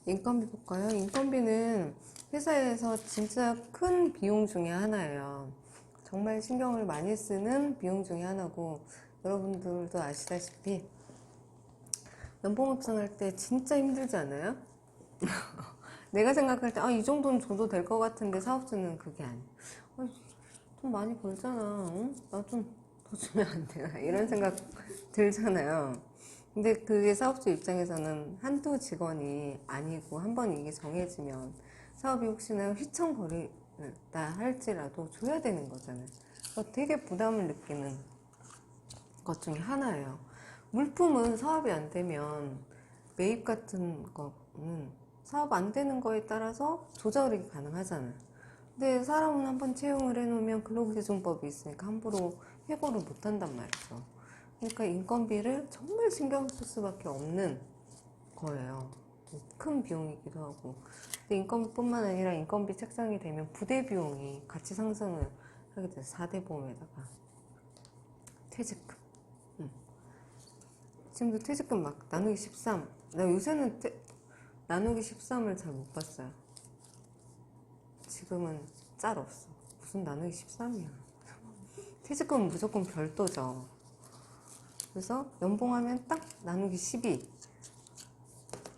인건비 볼까요? 인건비는 회사에서 진짜 큰 비용 중에 하나예요. 정말 신경을 많이 쓰는 비용 중에 하나고, 여러분들도 아시다시피 연봉 협상할 때 진짜 힘들지 않아요? 내가 생각할 때 이 정도는 줘도 될 것 같은데 사업주는 그게 아니에요. 좀 많이 벌잖아. 응? 나 좀 더 주면 안 되나? 이런 생각 들잖아요. 근데 그게 사업주 입장에서는 한두 직원이 아니고 한 번 이게 정해지면 사업이 혹시나 휘청거리다 할지라도 줘야 되는 거잖아요. 되게 부담을 느끼는 것 중에 하나예요. 물품은 사업이 안 되면 매입 같은 거는 사업 안 되는 거에 따라서 조절이 가능하잖아요. 근데 사람은 한번 채용을 해놓으면 근로기준법이 있으니까 함부로 해고를 못 한단 말이죠. 그러니까 인건비를 정말 신경 쓸 수밖에 없는 거예요. 큰 비용이기도 하고. 근데 인건비뿐만 아니라 인건비 책정이 되면 부대 비용이 같이 상승을 하게 돼서 4대 보험에다가 퇴직금. 지금도 퇴직금 막 나누기 13. 나 요새는 나누기 13을 잘 못 봤어요. 지금은 짤 없어. 무슨 나누기 13이야. 퇴직금은 무조건 별도죠. 그래서 연봉하면 딱 나누기 12.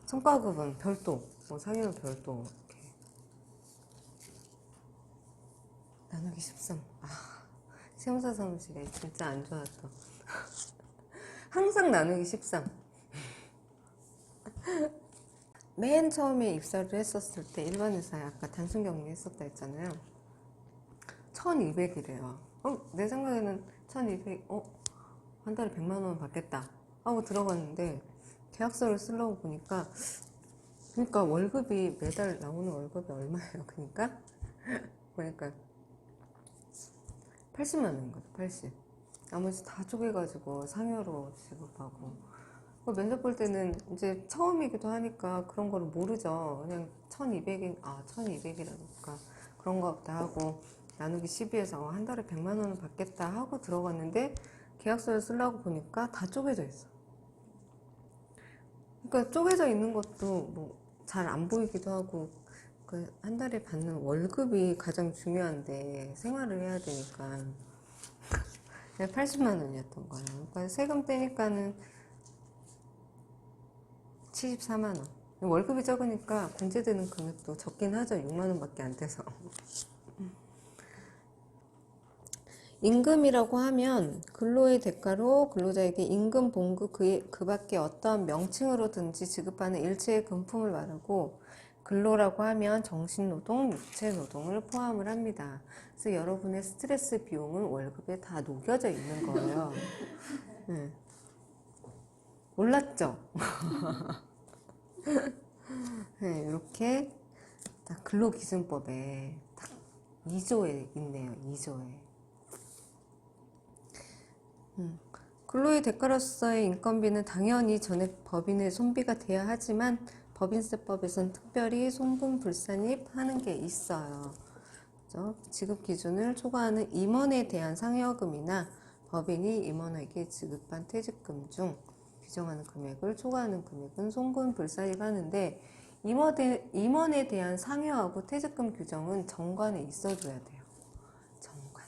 성과급은 별도, 뭐 상여는 별도. 이렇게. 나누기 13. 세무사 사무실에 진짜 안 좋았던. 항상 나누기 13. 맨 처음에 입사를 했었을 때 일반 회사에 아까 단순 격리 했었다 했잖아요. 1200이래요. 내 생각에는 1200, 한 달에 100만 원 받겠다 하고 들어갔는데 계약서를 쓰려고 보니까 그러니까 월급이 매달 나오는 월급이 얼마예요? 보니까 80만 원인 거죠. 80. 나머지 다 쪼개가지고 상여로 지급하고. 면접 볼 때는 이제 처음이기도 하니까 그런 거를 모르죠. 그냥 1200이라니까 그런 거 없다 하고 나누기 12에서 한 달에 100만 원을 받겠다 하고 들어갔는데 계약서를 쓰려고 보니까 다 쪼개져 있어. 그러니까 쪼개져 있는 것도 뭐 잘 안 보이기도 하고, 그 한 달에 받는 월급이 가장 중요한데 생활을 해야 되니까 80만 원이었던 거예요. 그러니까 세금 떼니까는 74만 원. 월급이 적으니까 공제되는 금액도 적긴 하죠. 6만 원밖에 안 돼서. 임금이라고 하면 근로의 대가로 근로자에게 임금, 봉급, 그 밖에 어떠한 명칭으로든지 지급하는 일체의 금품을 말하고, 근로라고 하면 정신노동, 육체노동을 포함을 합니다. 그래서 여러분의 스트레스 비용은 월급에 다 녹여져 있는 거예요. 네. 몰랐죠? 네, 이렇게 딱 근로기준법에 딱 2조에 있네요. 2조에. 근로의 대가로서의 인건비는 당연히 전액 법인의 손비가 돼야 하지만 법인세법에선 특별히 송분불산입하는 게 있어요. 그렇죠? 지급 기준을 초과하는 임원에 대한 상여금이나 법인이 임원에게 지급한 퇴직금 중 규정하는 금액을 초과하는 금액은 송분불산입하는데, 임원에 대한 상여하고 퇴직금 규정은 정관에 있어줘야 돼요. 정관.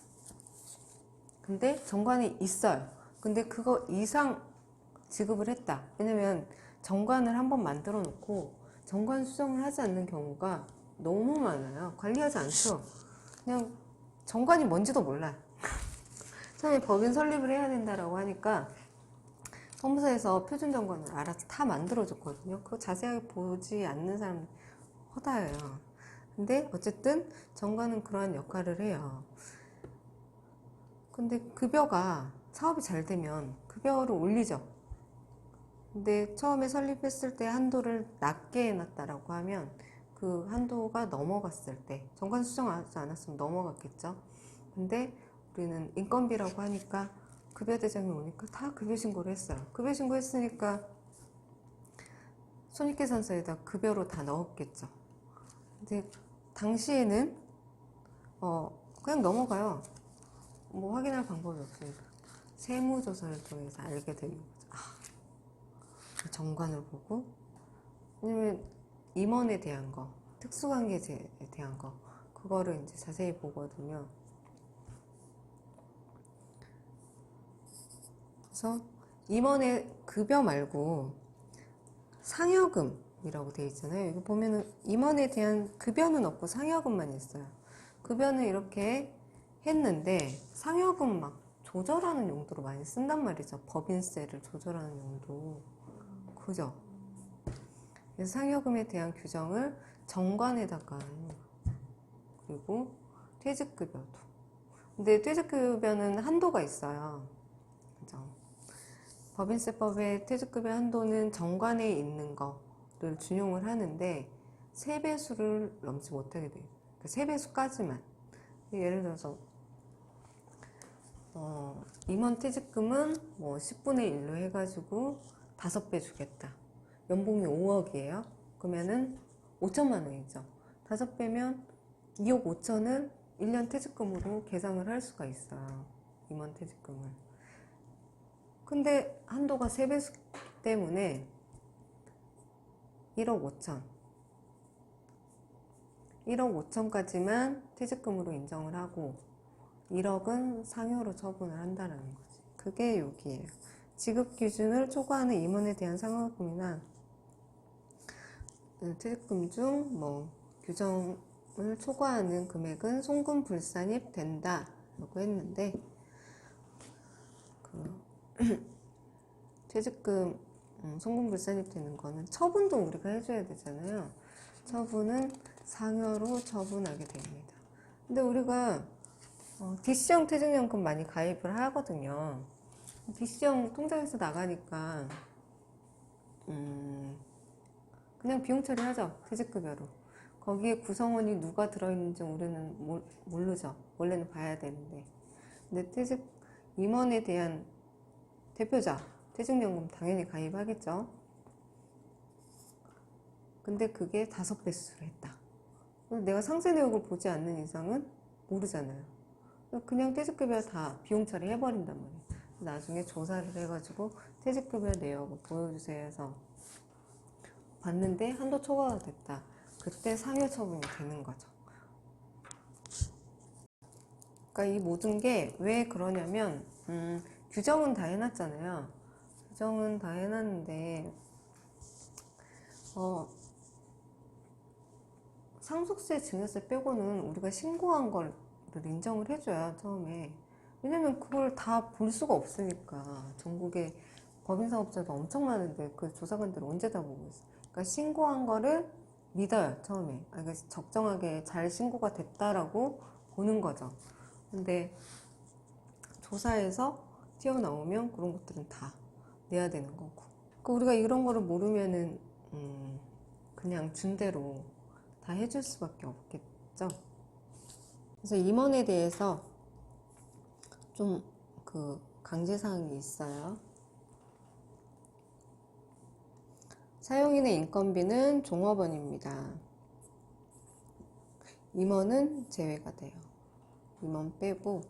근데 정관에 있어요. 근데 그거 이상 지급을 했다. 왜냐면 정관을 한번 만들어 놓고 정관 수정을 하지 않는 경우가 너무 많아요. 관리하지 않죠. 그냥 정관이 뭔지도 몰라요. 처음에 법인 설립을 해야 된다라고 하니까 법무사에서 표준 정관을 알아서 다 만들어 줬거든요. 그거 자세하게 보지 않는 사람 허다해요. 근데 어쨌든 정관은 그러한 역할을 해요. 근데 급여가 사업이 잘 되면 급여를 올리죠. 근데 처음에 설립했을 때 한도를 낮게 해놨다라고 하면 그 한도가 넘어갔을 때, 정관 수정하지 않았으면 넘어갔겠죠. 근데 우리는 인건비라고 하니까 급여 대장이 오니까 다 급여 신고를 했어요. 급여 신고했으니까 손익계산서에다 급여로 다 넣었겠죠. 근데 당시에는 그냥 넘어가요. 뭐 확인할 방법이 없으니까 세무조사를 통해서 알게 되는 거죠. 그 정관을 보고. 왜냐면 임원에 대한 거, 특수관계제에 대한 거, 그거를 이제 자세히 보거든요. 그래서 임원의 급여 말고 상여금이라고 되어 있잖아요. 여기 보면은 임원에 대한 급여는 없고 상여금만 있어요. 급여는 이렇게 했는데 상여금 막 조절하는 용도로 많이 쓴단 말이죠. 법인세를 조절하는 용도. 그죠? 그래서 상여금에 대한 규정을 정관에다가, 그리고 퇴직급여도. 근데 퇴직급여는 한도가 있어요. 그죠? 법인세법의 퇴직급여 한도는 정관에 있는 거를 준용을 하는데 3배수를 넘지 못하게 돼요. 그러니까 3배수까지만. 예를 들어서 임원 퇴직금은 뭐 10분의 1로 해가지고 5배 주겠다. 연봉이 5억이에요. 그러면은 5천만 원이죠. 5배면 2억 5천을 1년 퇴직금으로 계상을 할 수가 있어요. 임원 퇴직금을. 근데 한도가 3배수 때문에 1억 5천. 1억 5천까지만 퇴직금으로 인정을 하고 1억은 상여로 처분을 한다는 거지. 그게 여기에요. 지급 기준을 초과하는 임원에 대한 상여금이나 퇴직금 중 뭐 규정을 초과하는 금액은 송금 불산입 된다 라고 했는데, 퇴직금 송금 불산입 되는 거는 처분도 우리가 해줘야 되잖아요. 처분은 상여로 처분하게 됩니다. 근데 우리가 DC형 퇴직연금 많이 가입을 하거든요. DC형 통장에서 나가니까 그냥 비용 처리하죠. 퇴직급여로. 거기에 구성원이 누가 들어있는지 우리는 모르죠. 원래는 봐야 되는데. 근데 퇴직 임원에 대한 대표자 퇴직연금 당연히 가입하겠죠. 근데 그게 5배수를 했다. 내가 상세 내역을 보지 않는 이상은 모르잖아요. 그냥 퇴직급여 다 비용 처리 해버린단 말이에요. 나중에 조사를 해가지고 퇴직급여 내역을 보여주세요 해서 봤는데 한도 초과가 됐다. 그때 상여 처분이 되는 거죠. 그러니까 이 모든 게 왜 그러냐면 규정은 다 해놨잖아요. 규정은 다 해놨는데 상속세, 증여세 빼고는 우리가 신고한 걸 인정을 해줘야 처음에. 왜냐면 그걸 다 볼 수가 없으니까. 전국에 법인사업자도 엄청 많은데 그 조사관들은 언제 다 보고 있어. 그러니까 신고한 거를 믿어요 처음에. 그러니까 적정하게 잘 신고가 됐다라고 보는 거죠. 근데 조사에서 튀어나오면 그런 것들은 다 내야 되는 거고. 그러니까 우리가 이런 거를 모르면은 그냥 준 대로 다 해줄 수밖에 없겠죠. 그래서 임원에 대해서 좀 강제사항이 있어요. 사용인의 인건비는 종업원입니다. 임원은 제외가 돼요. 임원 빼고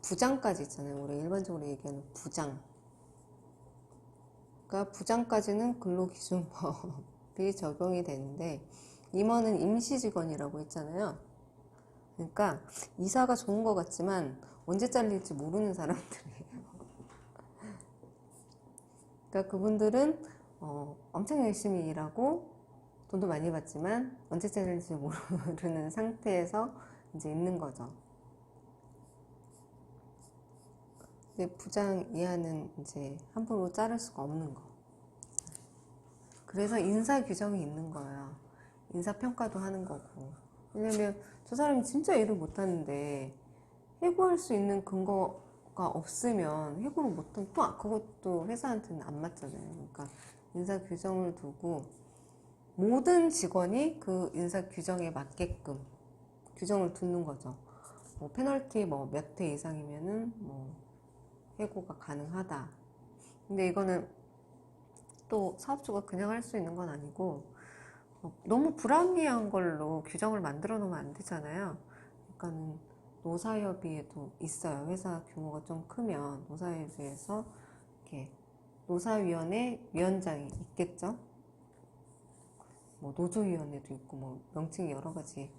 부장까지 있잖아요. 우리 일반적으로 얘기하는 부장. 그러니까 부장까지는 근로기준법이 적용이 되는데 임원은 임시직원이라고 했잖아요. 그러니까 이사가 좋은 것 같지만 언제 잘릴지 모르는 사람들이에요. 그러니까 그분들은 엄청 열심히 일하고 돈도 많이 받지만 언제 잘릴지 모르는 상태에서 이제 있는 거죠. 근데 부장 이하는 이제 함부로 자를 수가 없는 거. 그래서 인사 규정이 있는 거예요. 인사 평가도 하는 거고. 왜냐면 저 사람이 진짜 일을 못하는데 해고할 수 있는 근거가 없으면 해고를 못하면 또 그것도 회사한테는 안 맞잖아요. 그러니까 인사 규정을 두고 모든 직원이 그 인사 규정에 맞게끔 규정을 두는 거죠. 뭐 페널티 몇 회 이상이면은 해고가 가능하다. 근데 이거는 또 사업주가 그냥 할 수 있는 건 아니고 너무 불합리한 걸로 규정을 만들어 놓으면 안 되잖아요. 그러니까는 노사협의회도 있어요. 회사 규모가 좀 크면 노사협의회에서 이렇게 노사위원회 위원장이 있겠죠. 뭐 노조위원회도 있고 뭐 명칭이 여러 가지,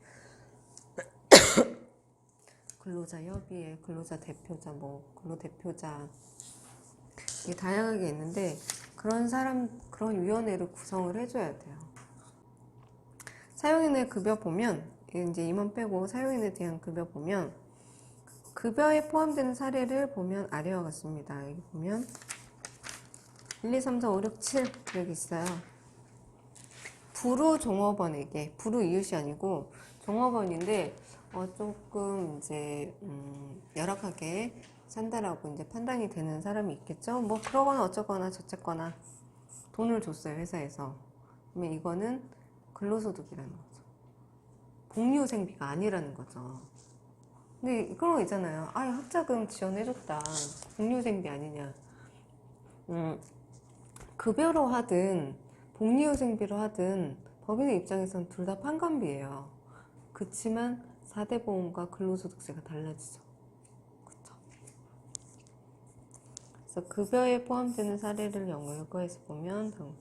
근로자 협의회, 근로자 대표자, 뭐 근로대표자, 이게 다양하게 있는데 그런 위원회를 구성을 해줘야 돼요. 사용인의 급여 보면 이제 임원 빼고 사용인에 대한 급여 보면 급여에 포함되는 사례를 보면 아래와 같습니다. 여기 보면 1, 2, 3, 4, 5, 6, 7 여기 있어요. 부루 종업원에게, 부루 이웃이 아니고 종업원인데 조금 이제 열악하게 산다라고 이제 판단이 되는 사람이 있겠죠. 뭐 그러거나 어쩌거나 저쨌거나 돈을 줬어요, 회사에서. 그러면 이거는 근로소득이라는 거죠. 복리후생비가 아니라는 거죠. 근데 그런 거 있잖아요. 아, 학자금 지원해줬다. 복리후생비 아니냐. 급여로 하든 복리후생비로 하든 법인의 입장에서는 둘 다 판관비예요. 그치만 4대 보험과 근로소득세가 달라지죠. 그쵸? 그래서 급여에 포함되는 사례를 연구해서 보면 그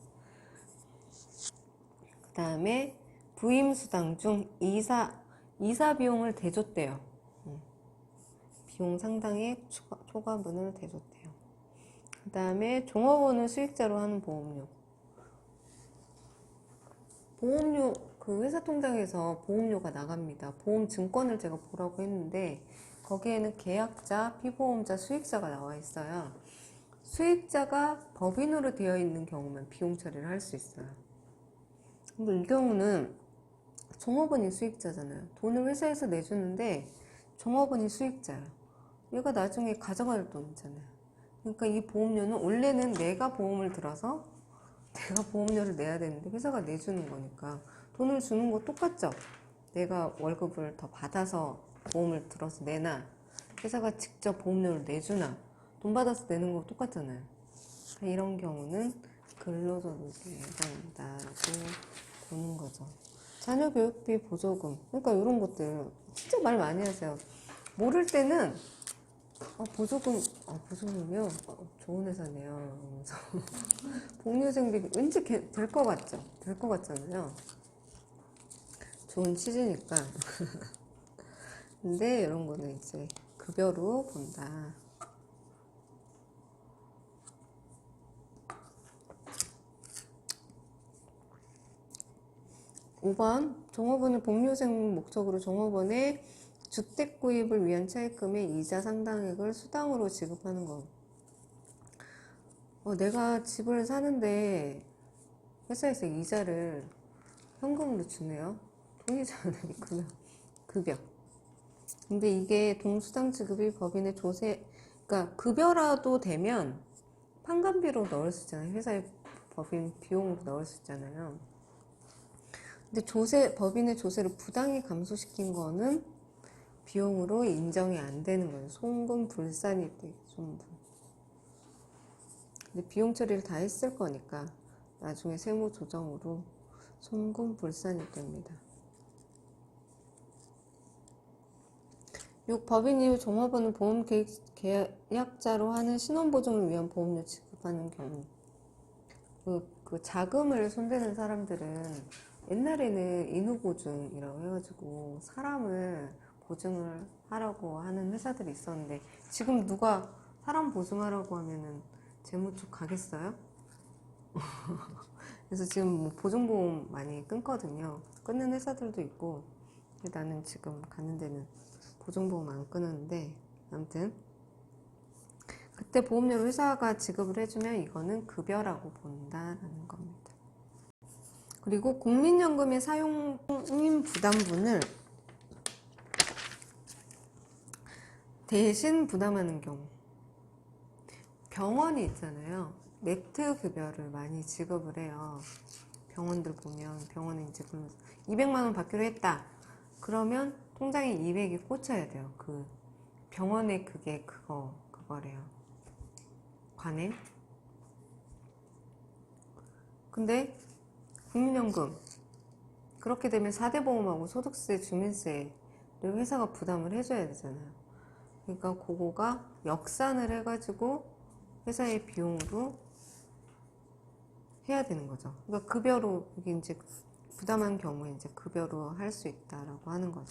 다음에 부임수당 중 이사 비용을 대줬대요. 비용 상당의 초과분을 대줬대요. 그 다음에 종업원을 수익자로 하는 보험료. 그 회사 통장에서 보험료가 나갑니다. 보험증권을 제가 보라고 했는데 거기에는 계약자, 피보험자, 수익자가 나와 있어요. 수익자가 법인으로 되어 있는 경우만 비용 처리를 할 수 있어요. 근데 이 경우는 종업원이 수익자잖아요. 돈을 회사에서 내주는데 종업원이 수익자예요. 얘가 나중에 가져갈 돈이잖아요. 그러니까 이 보험료는 원래는 내가 보험을 들어서 내가 보험료를 내야 되는데 회사가 내주는 거니까 돈을 주는 거 똑같죠? 내가 월급을 더 받아서 보험을 들어서 내나 회사가 직접 보험료를 내주나 돈 받아서 내는 거 똑같잖아요. 이런 경우는 근로소득에 해당된다라고 보는 거죠. 자녀교육비 보조금, 그러니까 이런 것들 진짜 말 많이 하세요. 모를 때는 보조금이요? 좋은 회사네요. 복리후생비 왠지 될 것 같죠? 될 것 같잖아요. 좋은 취지니까. 근데 이런 거는 이제 급여로 본다. 5번 종업원을 복리후생 목적으로 종업원의 주택 구입을 위한 차입금의 이자 상당액을 수당으로 지급하는 거. 내가 집을 사는데 회사에서 이자를 현금으로 주네요. 돈이잖아요. 그냥 급여. 근데 이게 동수당 지급이 법인의 조세, 그러니까 급여라도 되면 판관비로 넣을 수 있잖아요. 회사의 법인 비용으로 넣을 수 있잖아요. 근데 법인의 조세를 부당히 감소시킨 거는 비용으로 인정이 안 되는 거예요. 송금 불산입돼, 송금. 근데 비용 처리를 다 했을 거니까 나중에 세무 조정으로 송금 불산입됩니다. 6. 법인이 종업원을 보험 계약자로 하는 신원보증을 위한 보험료 지급하는 경우. 그 자금을 손대는 사람들은 옛날에는 인후보증이라고 해가지고 사람을 보증을 하라고 하는 회사들이 있었는데 지금 누가 사람 보증하라고 하면은 재무쪽 가겠어요? 그래서 지금 뭐 보증보험 많이 끊거든요. 끊는 회사들도 있고 나는 지금 가는 데는 보증보험 안 끊었는데 아무튼 그때 보험료를 회사가 지급을 해주면 이거는 급여라고 본다라는 겁니다. 그리고 국민연금의 사용인 부담분을 대신 부담하는 경우. 병원이 있잖아요. 네트 급여를 많이 지급을 해요. 병원들 보면 병원에 이제 200만 원 받기로 했다. 그러면 통장에 200이 꽂혀야 돼요. 그 병원에 그거래요. 관해. 근데 국민연금 그렇게 되면 4대 보험하고 소득세, 주민세를 회사가 부담을 해줘야 되잖아요. 그러니까 그거가 역산을 해가지고 회사의 비용으로 해야 되는 거죠. 그러니까 급여로 이게 이제 부담한 경우에 이제 급여로 할 수 있다라고 하는 거죠.